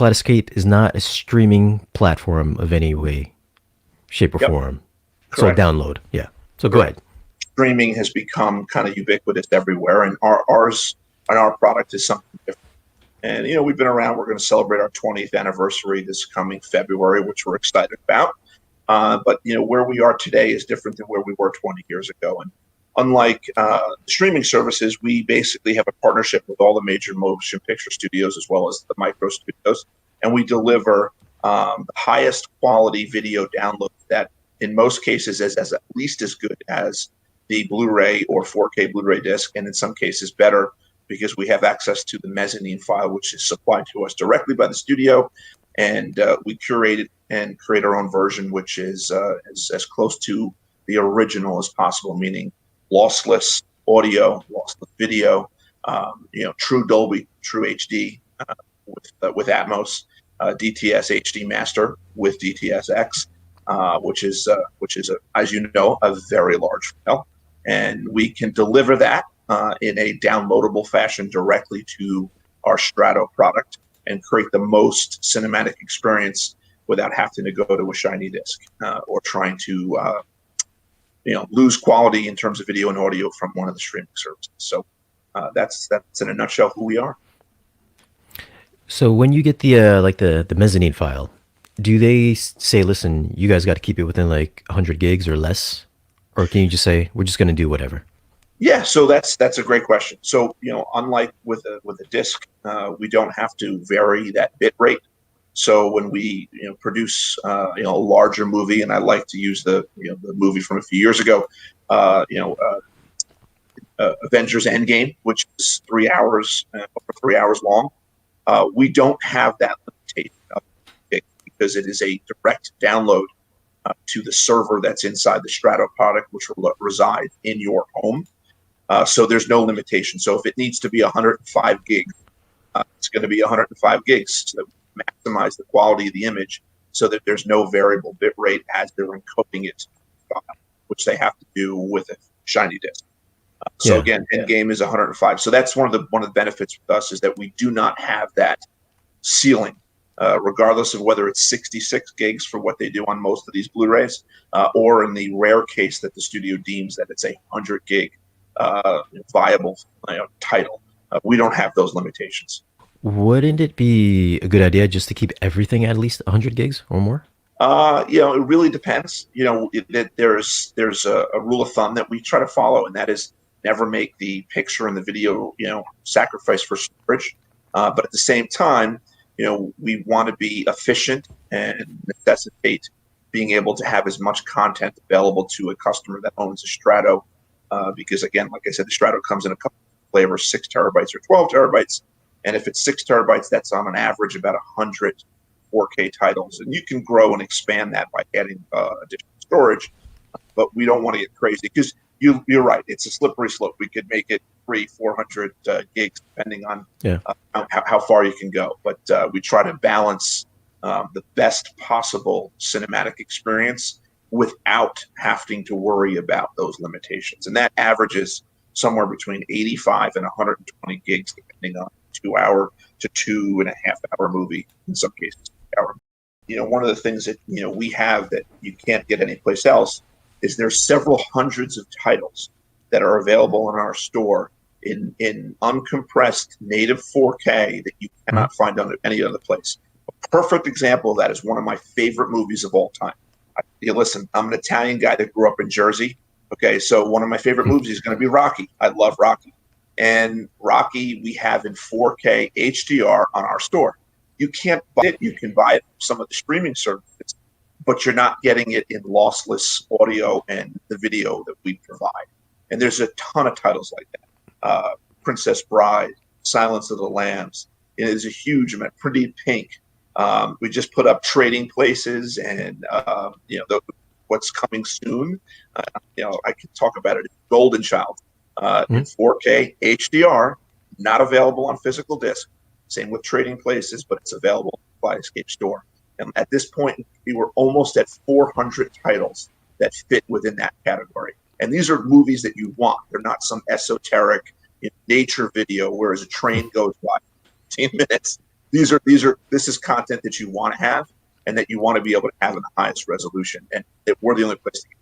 Kaleidescape is not a streaming platform of any way, shape, or Yep, form. So correct. download. Yeah. So go Correct. ahead. Streaming has become kind of ubiquitous everywhere, and ours and our product is something different. And we've been around. We're going to celebrate our 20th anniversary this coming February, which we're excited about. But where we are today is different than where we were 20 years ago. And unlike streaming services, we basically have a partnership with all the major motion picture studios as well as the micro studios, and we deliver the highest quality video download that, in most cases, is as at least as good as the Blu-ray or 4K Blu-ray disc, and in some cases better because we have access to the Mezzanine file, which is supplied to us directly by the studio, and we curate it and create our own version, which is as close to the original as possible, meaning lossless audio, lossless video, true Dolby, true HD with Atmos, DTS HD Master with DTSX, which is as you know, a very large file, and we can deliver that in a downloadable fashion directly to our Strato product and create the most cinematic experience without having to go to a shiny disc or trying to lose quality in terms of video and audio from one of the streaming services. So that's in a nutshell who we are. So when you get the like the mezzanine file, do they say, listen, you guys got to keep it within like 100 gigs or less, or can you just say we're just going to do whatever? Yeah, so that's a great question. So unlike with a disc, we don't have to vary that bit rate. So when we produce a larger movie, and I like to use the movie from a few years ago, Avengers Endgame, which is 3 hours, over 3 hours long. We don't have that limitation of it because it is a direct download to the server that's inside the Strato product, which will reside in your home. So there's no limitation. So if it needs to be 105 gigs, it's going to be 105 gigs to maximize the quality of the image so that there's no variable bit rate as they're encoding it, which they have to do with a shiny disk. So again, Endgame is 105. So that's one of the benefits with us is that we do not have that ceiling, regardless of whether it's 66 gigs for what they do on most of these Blu-rays, or in the rare case that the studio deems that it's a 100 gig viable title. We don't have those limitations. Wouldn't it be a good idea just to keep everything at least 100 gigs or more? It really depends. There's a rule of thumb that we try to follow, and that is never make the picture and the video, sacrifice for storage. But at the same time, we want to be efficient and necessitate being able to have as much content available to a customer that owns a Strato. Because again, like I said, the Strato comes in a couple of flavors, 6 terabytes or 12 terabytes. And if it's 6 terabytes, that's on an average about 100 4K titles. And you can grow and expand that by adding additional storage. But we don't want to get crazy because you're right. It's a slippery slope. We could make it 300-400 gigs depending on how far you can go. But we try to balance the best possible cinematic experience without having to worry about those limitations. And that averages somewhere between 85 and 120 gigs, depending on 2 hour to 2.5 hour movie, in some cases, hour. One of the things that, we have that you can't get anyplace else is there's several hundreds of titles that are available in our store in uncompressed native 4K that you cannot find on any other place. A perfect example of that is one of my favorite movies of all time. Listen, I'm an Italian guy that grew up in Jersey. Okay, so one of my favorite movies is going to be Rocky. I love Rocky. And Rocky we have in 4K HDR on our store. You can't buy it. You can buy it from some of the streaming services, but you're not getting it in lossless audio and the video that we provide. And there's a ton of titles like that. Princess Bride, Silence of the Lambs. It is a huge amount. Pretty Pink. We just put up Trading Places and what's coming soon. I could talk about it. Golden Child in 4K HDR, not available on physical disc. Same with Trading Places, but it's available in the Kaleidescape store. And at this point, we were almost at 400 titles that fit within that category. And these are movies that you want. They're not some esoteric nature video, whereas a train goes by 15 minutes. this is content that you want to have and that you want to be able to have in the highest resolution, and we're the only place to get